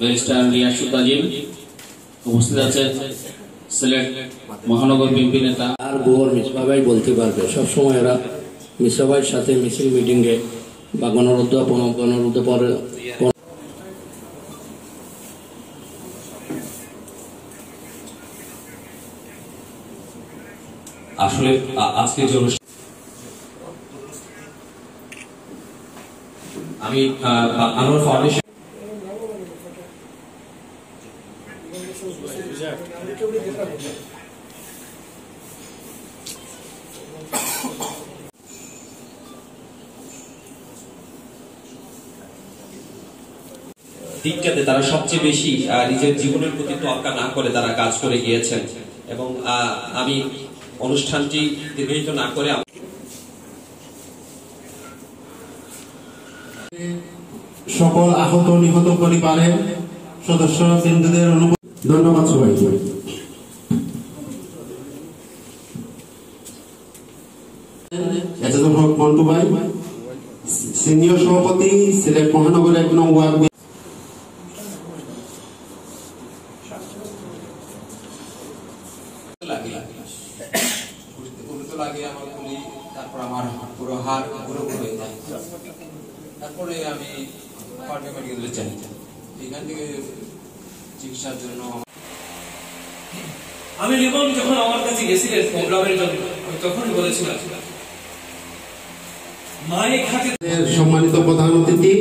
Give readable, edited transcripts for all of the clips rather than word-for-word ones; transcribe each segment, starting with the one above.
Barrister রিয়াসুল আজিম উপস্থিত আছেন সিলেট মহানগর বিএনপি নেতা। আর গোবর মিসবাই বলতে পারবে, সবসময় এরা মিসবাইয়ের সাথে মিছিল মিটিংয়ে বা গণরুদ্ধ পরে আসলে আজকে যে আমি আনোয়ার ফাউন্ডেশন দিকটাতে তারা সবচেয়ে বেশি নিজের জীবনের প্রতি তোয়াক্কা না করে তারা কাজ করে গিয়েছেন এবং আমি অনুষ্ঠানটি দীর্ঘায়িত না করে সকল আহত নিহত পরিবারের সদস্য বৃন্দদের ধন্যবাদ সবাইকে। এজাজুল হক মন্টু ভাই, সিনিয়র সভাপতি, সিলেট মহানগর 1 নং ওয়ার্ড। তারপর আমার পুরো হাড় গুঁড়ো হয়ে যায়, তারপরে আমি মেডিকেলে যাই, এখান থেকে চিকিৎসার জন্য। আমি লিমন যখন আমার কাছে গেছিলেন প্রোগ্রামের জন্য, আমি তখনই বলেছিলাম সম্মানিত প্রধান অতিথি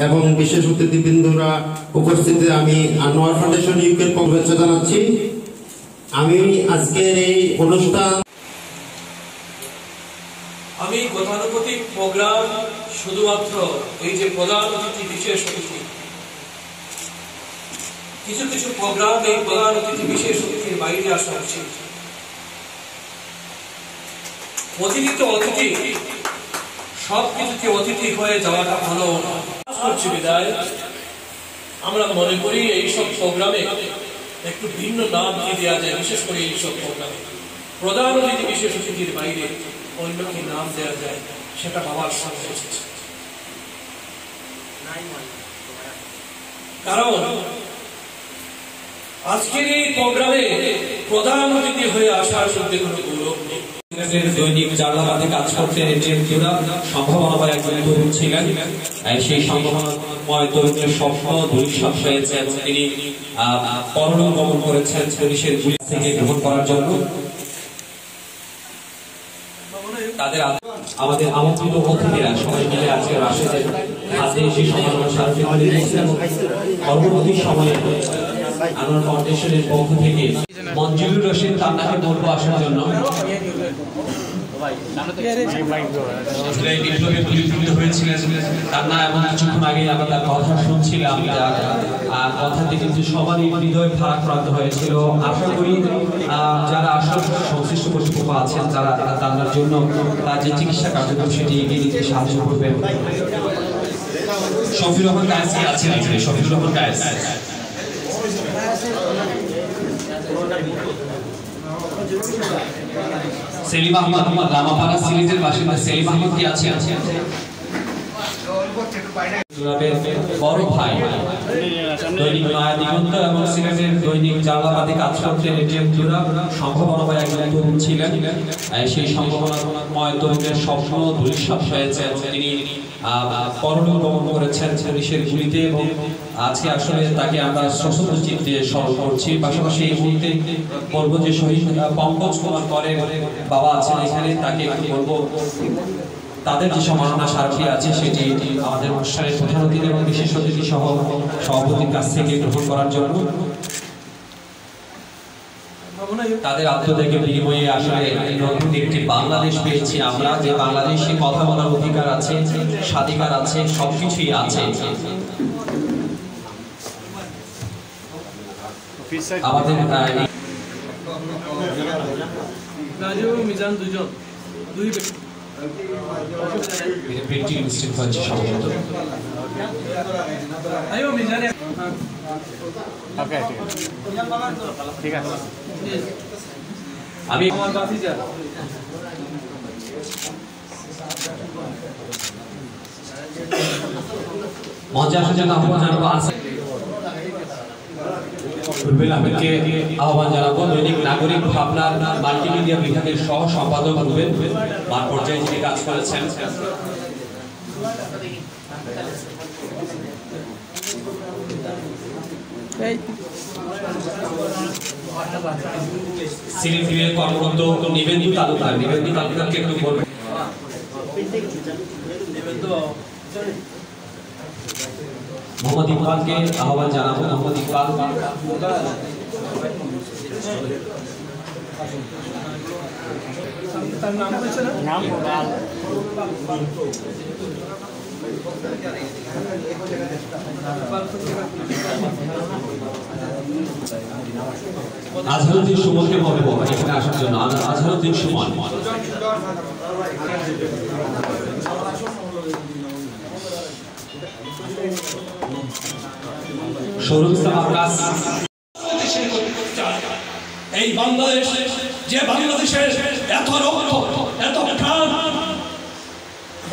এবং বিশেষ অতিথিবৃন্দরা উপস্থিতি, আমি আনোয়ার ফাউন্ডেশন ইউকের শুভেচ্ছা জানাচ্ছি। আমি আজকের এই অনুষ্ঠান আমি গতানুগতিক প্রোগ্রাম শুধুমাত্র এই যে প্রধান অতিথি বিশেষ অতিথি, কিছু কিছু প্রোগ্রাম এই প্রধান অতিথি বিশেষ অতিথির বাইরে আসা উচিত। অতিথিত অতিথি সবকিছুতে অতিথি হয়ে যাওয়াটা ভালো করছি বিদায়। আমরা মনে করি এইসব প্রোগ্রামে একটু ভিন্ন নাম কি দেওয়া যায়, বিশেষ করে এইসব প্রোগ্রামে প্রধান অতিথি বিশেষ অতিথির বাইরে অন্য কি নাম দেওয়া যায় সেটা ভাবার সামনে এসেছে। কারণ আজকের এই প্রোগ্রামে প্রধান অতিথি হয়ে আসার মধ্যে কোনো গৌরব নেই। দৈনিক জার্নালে কাজ করতেন সম্ভাবনা একজন তরুণ ছিলেন, সেই সম্ভাবনাময় তরুণের স্বপ্ন দুঃসাহস হয়েছে এবং তিনি পরলোক গমন করেছেন পুলিশের গুলি থেকে গ্রহণ করার জন্য। তাদের আমাদের আমন্ত্রিত অতিথিরা সবাই মিলে আজকে রাশেদের হাতে সেই সম্মাননা স্মারকী তুলে দিয়েছেন। পরবর্তী সময়ে আনোয়ার ফাউন্ডেশনের পক্ষ থেকে মঞ্জুরুর রশিদ তান্নাকে বলবো আসার জন্য। তান্না এবং কিছুক্ষণ আগে আমরা তার কথা শুনছিলাম, কথাতে কিন্তু সবারই হৃদয় ভারাক্রান্ত হয়েছিল। আশা করি যারা আসল সংশ্লিষ্ট কর্তৃপক্ষ আছেন যারা তান্নার জন্য তার যে চিকিৎসা কার্যক্রম সেটি এগিয়ে নিতে সাহায্য করবেন। শফিউর রহমান কায়েস কি আছেন? শফিউর রহমান কায়েস, সেলিম আহমদ লামাপাড়া সিরিজের বাসিন্দা সেলিম আহমদ কি আছে? বড় ভাই দৈনিক নয়া দিগন্ত এবং সিলেটের দৈনিক জালালাতে কাজ করতেন। সম্ভাবনাময় একজন তরুণ ছিলেন, সেই সম্ভাবনাময় তরুণের স্বপ্ন দুঃসাহস হয়েছে এবং তিনি পরলোক গমন করেছেন পুলিশের গুলিতে এবং আজকে আসলে তাকে আমরা সশস্ত্র চিত্তে স্মরণ করছি। পাশাপাশি এই মুহূর্তে বলবো যে শহীদ পঙ্কজ কুমার করের বাবা আছেন এখানে, তাকে একটু বলবো তাদের যে সম্মাননা স্মারকী আছে সেটি আমাদের অনুষ্ঠানের প্রধান অতিথি এবং বিশেষ অতিথি সহ সভাপতির কাছ থেকে গ্রহণ করার জন্য। তাদের আত্মত্যাগের বিনিময়ে আসলে নতুন একটি বাংলাদেশ পেয়েছি আমরা, যে বাংলাদেশে কথা বলার অধিকার আছে, স্বাধিকার আছে, সবকিছুই আছে। আমাদের প্রিন্টিং ইনস্টিটিউট হচ্ছে সম্ভবত। ঠিক আছে, আমি মঞ্চে আসার জন্য আহ্বান জানাবো আহ্বানকে আহ্বান জানাবো দৈনিক নাগরিক ভাবনার মাল্টিমিডিয়া বিভাগের সহ সম্পাদক রুবেল মাঠ পর্যায়ে যিনি কাজ করেছেন। সিলেটের কর্মরত নিবেন্দু তালুকদারকে একটু বলবেন। মোহাম্মদ ইকবালকে আহ্বান জানাবো। মোহাম্মদ ইকবাল আজহারউদ্দিন সুমনকে বলবো এখানে আসার জন্য। আজহারউদ্দিন সুমন শরীফ ইসলাম আব্বাস। এই বাংলাদেশ যে বাংলাদেশের এত রক্ত এত প্রাণ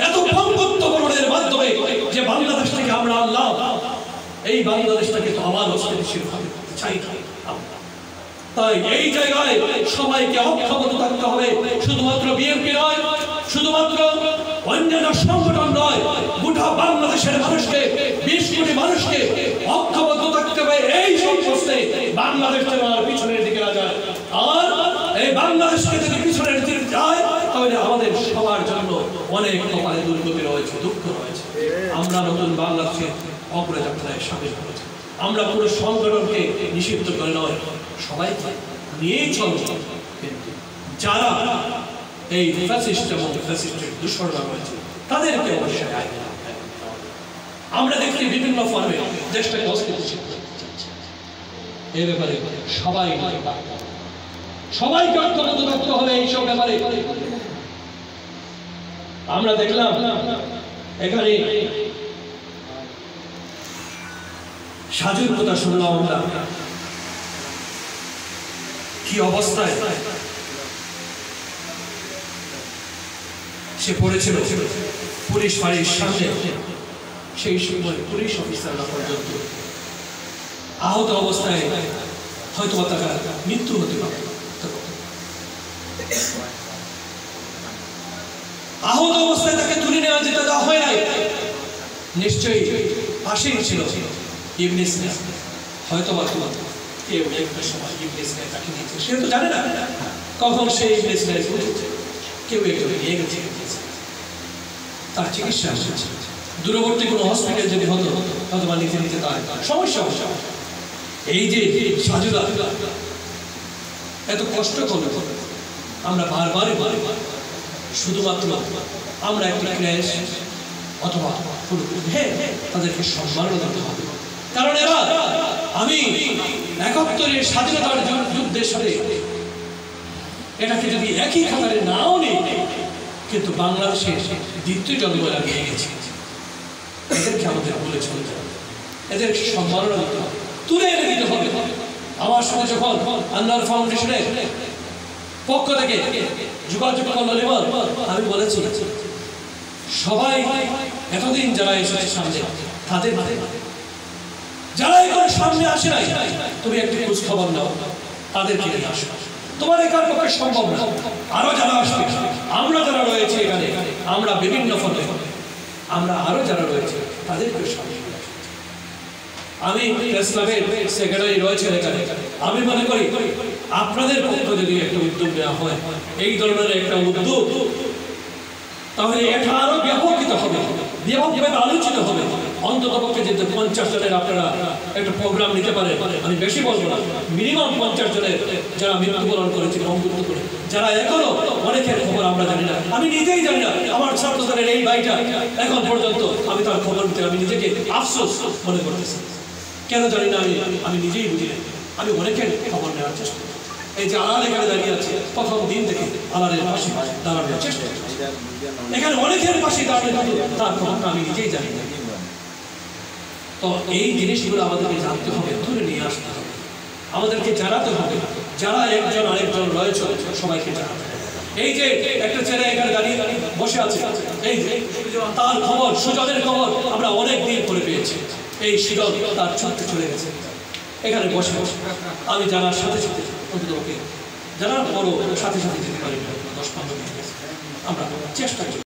এত বঙ্গত্ব বরণের মাধ্যমে যে বাংলাদেশ থেকে আমরা আল্লাহ এই বাংলাদেশটাকে তো আবার অস্থিতিশীল চাই। তাই এই জায়গায় সবাইকে ঐক্যবদ্ধ থাকতে হবে। শুধুমাত্র বিএনপি নয়, শুধুমাত্র অন্যান্য সংগঠন নয়, গোটা বাংলাদেশের মানুষকে 20 কোটি মানুষকে ঐক্যবদ্ধ থাকতে হবে এই সংকটে বাংলাদেশ যেন আর পিছনের দিকে না যায়। আর এই বাংলাদেশকে যদি পিছনের দিকে যায় তাহলে আমাদের সবার জন্য অনেক কপালে দুর্গতি রয়েছে, দুঃখ রয়েছে। আমরা নতুন বাংলাদেশের অগ্রযাত্রায় সামিল হয়েছি। আমরা পুরো সংগঠনকে নিষিদ্ধ করে নয়, সবাইকে নিয়েই চলব। যারা এই ফ্যাসিস্ট এবং ফ্যাসিস্টের দুঃস্বররা রয়েছে তাদেরকে অবশ্যই আইন। আমরা দেখছি বিভিন্ন ফর্মে দেশটাকে অস্থিতিশীল এই ব্যাপারে সবাইকে ঐক্যবদ্ধ থাকতে হবে এইসব ব্যাপারে। আমরা দেখলাম এখানে সাজুর কথা শুনলাম আমরা, কি অবস্থায় সে পড়েছিল পুলিশ ফাঁড়ির সামনে। সেই সময় পুলিশ অফিসাররা পর্যন্ত আহত অবস্থায় হয়তো তার মৃত্যু হতে পারে। আহত অবস্থায় তাকে তুলে নেওয়া যেতে দেওয়া হয় নাই। নিশ্চয়ই পাশেই ছিল ইবনে সিনা, হয়তো বা কেউ একটা সময় ইবনে সিনা তাকে নিয়েছে, সে তো জানে না কখন সে ইবনে সিনায় পৌঁছেছে। কেউ একজন নিয়ে গেছে, তার চিকিৎসা হচ্ছে। দূরবর্তী কোনো হসপিটাল যদি হতো হয়তো বা নিতে নিতে তার সমস্যা হচ্ছে। এই যে সাজুদা এত কষ্ট করবে, আমরা বারবার শুধুমাত্র আমরা একটা ক্র্যাশ অথবা তাদেরকে সম্মান দিতে হবে। কারণ এরা আমি 71-এর স্বাধীনতার যুদ্ধের সাথে এটাকে যদি একই খাতারে নাও নেই, কিন্তু বাংলাদেশের দ্বিতীয় জন্মবেলা নিয়ে গেছে। এদেরকে আমাদের বলে চলতে হবে, এদেরকে সম্মাননা দিতে হবে, তুলে এনে দিতে হবে। আমার সঙ্গে যখন আন্নার ফাউন্ডেশনের পক্ষ থেকে যোগাযোগ করলো লেবার, আমি বলেছি সবাই এতদিন যারা এসেছে সামনে তাদের যারা এখন সামনে আসে নাই তুমি একটু খোঁজ খবর নাও, তাদেরকে নিয়ে আসো। তোমার একার পক্ষে সম্ভব না, আরো যারা আসবে, আমরা যারা রয়েছে এখানে, আমরা বিভিন্ন ফলে আমরা আরো যারা রয়েছে তাদেরকে সামনে। আমি প্রেস ক্লাবের সেক্রেটারি রয়েছেন এখানে, আমি মনে করি আপনাদের পক্ষ যদি একটা উদ্যোগ নেওয়া হয়, এই ধরনের একটা উদ্যোগ, তাহলে এটা আরো ব্যাপকৃত হবে, ব্যাপকভাবে আলোচিত হবে। অন্তত পক্ষে যে 50 জনের আপনারা একটা প্রোগ্রাম নিতে পারে, আমি বেশি বলবো না, মিনিমাম 50 জনের যারা মৃত্যুবরণ করেছে মৃত্যু করে, যারা এখনো অনেকের খবর আমরা জানি না, আমি নিজেই জানি না। আমার ছাত্রদের এই ভাইটা এখন পর্যন্ত আমি তার খবর নিতে আমি নিজেকে আফসোস মনে করতেছি। কেন জানি না, আমি নিজেই বুঝি না। আমি অনেকের খবর নেওয়ার চেষ্টা করি। এই যে আলাল এখানে দাঁড়িয়ে আছে, প্রথম দিন থেকে আলালের পাশে দাঁড়ানোর চেষ্টা করি। এখানে অনেকের পাশে দাঁড়ানো তার খবরটা আমি নিজেই জানি না। তো এই জিনিসগুলো আমাদেরকে জানতে হবে, ধরে নিয়ে আসতে হবে, আমাদেরকে জানাতে হবে। যারা একজন আরেকজন রয়েছে সবাইকে জানাতে হবে। এই যে একটা ছেলে এখানে দাঁড়িয়ে বসে আছে, এই যে তার খবর, সুজনের খবর আমরা অনেক দিন পরে পেয়েছি। এই সুজন তার ছুটতে চলে গেছে, এখানে বসে বসে আমি জানার সাথে সাথে অন্তত জানার পরও সাথে সাথে যেতে পারি 10-15 মিনিট আমরা চেষ্টা করি।